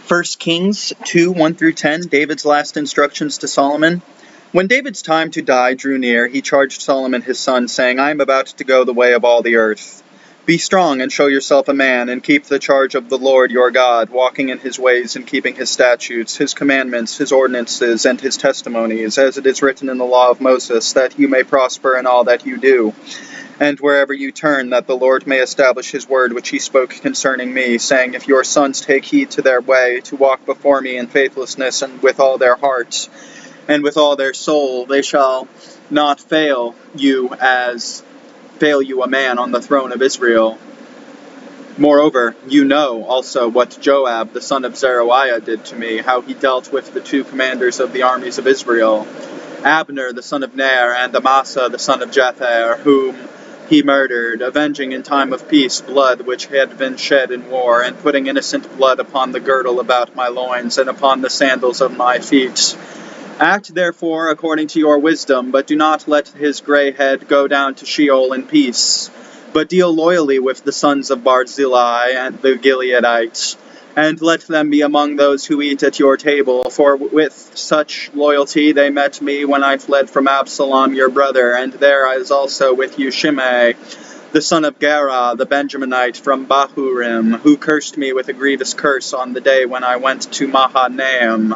1 Kings 2, 1 through 10, David's last instructions to Solomon. When David's time to die drew near, he charged Solomon his son, saying, I am about to go the way of all the earth. Be strong and show yourself a man, and keep the charge of the Lord your God, walking in his ways and keeping his statutes, his commandments, his ordinances, and his testimonies, as it is written in the law of Moses, that you may prosper in all that you do. And wherever you turn, that the Lord may establish his word which he spoke concerning me, saying, If your sons take heed to their way, to walk before me in faithlessness and with all their heart, and with all their soul, they shall not fail you a man on the throne of Israel. Moreover, you know also what Joab, the son of Zeruiah, did to me, how he dealt with the two commanders of the armies of Israel, Abner, the son of Ner, and Amasa, the son of Jether, whom he murdered, avenging in time of peace blood which had been shed in war, and putting innocent blood upon the girdle about my loins, and upon the sandals of my feet. Act therefore according to your wisdom, but do not let his gray head go down to Sheol in peace, but deal loyally with the sons of Barzillai and the Gileadites, and let them be among those who eat at your table, for with such loyalty they met me when I fled from Absalom your brother, and there is also with you Shimei, the son of Gera, the Benjaminite from Bahurim, who cursed me with a grievous curse on the day when I went to Mahanaim.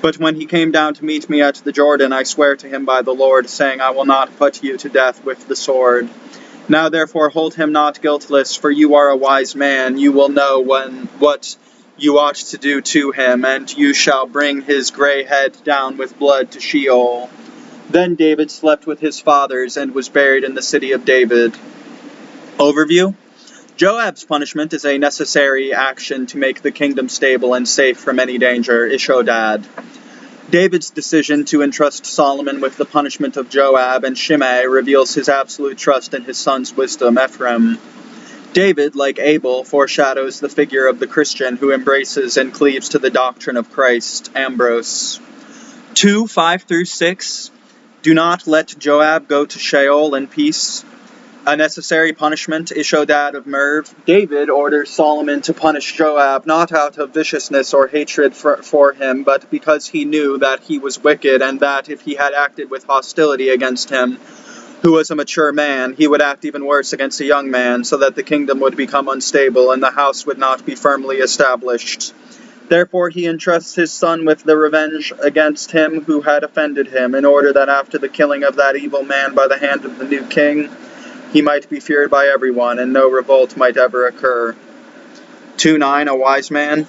But when he came down to meet me at the Jordan, I swear to him by the Lord, saying, I will not put you to death with the sword. Now therefore hold him not guiltless, for you are a wise man. You will know what you ought to do to him, and you shall bring his gray head down with blood to Sheol. Then David slept with his fathers, and was buried in the city of David. Overview. Joab's punishment is a necessary action to make the kingdom stable and safe from any danger. Ishodad. David's decision to entrust Solomon with the punishment of Joab and Shimei reveals his absolute trust in his son's wisdom, Ephraim. David, like Abel, foreshadows the figure of the Christian who embraces and cleaves to the doctrine of Christ, Ambrose. 2, 5 through 6. Do not let Joab go to Sheol in peace. A necessary punishment, Ishodad of Merv. David orders Solomon to punish Joab not out of viciousness or hatred for him, but because he knew that he was wicked, and that if he had acted with hostility against him, who was a mature man, he would act even worse against a young man, so that the kingdom would become unstable and the house would not be firmly established. Therefore he entrusts his son with the revenge against him who had offended him, in order that after the killing of that evil man by the hand of the new king, he might be feared by everyone, and no revolt might ever occur. 2:9, a wise man.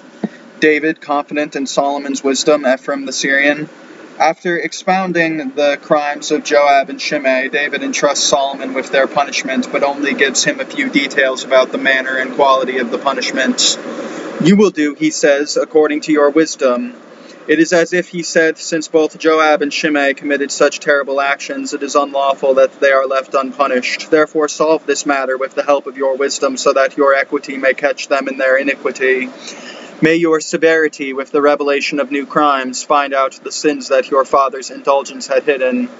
David, confident in Solomon's wisdom, Ephraim the Syrian. After expounding the crimes of Joab and Shimei, David entrusts Solomon with their punishment, but only gives him a few details about the manner and quality of the punishment. You will do, he says, according to your wisdom. It is as if he said, since both Joab and Shimei committed such terrible actions, it is unlawful that they are left unpunished. Therefore solve this matter with the help of your wisdom, so that your equity may catch them in their iniquity. May your severity with the revelation of new crimes find out the sins that your father's indulgence had hidden.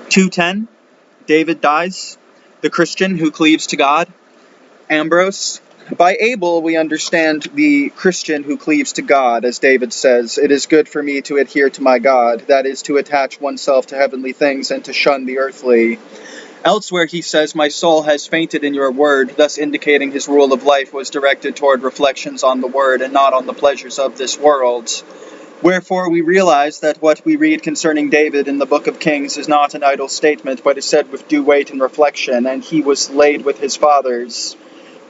2:10. David dies. The Christian who cleaves to God. Ambrose. By Abel, we understand the Christian who cleaves to God, as David says, it is good for me to adhere to my God, that is, to attach oneself to heavenly things and to shun the earthly. Elsewhere he says, my soul has fainted in your word, thus indicating his rule of life was directed toward reflections on the word and not on the pleasures of this world. Wherefore we realize that what we read concerning David in the book of Kings is not an idle statement, but is said with due weight and reflection, and he was laid with his fathers.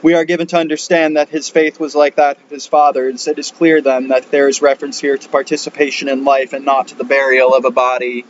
We are given to understand that his faith was like that of his fathers. It is clear, then, that there is reference here to participation in life and not to the burial of a body.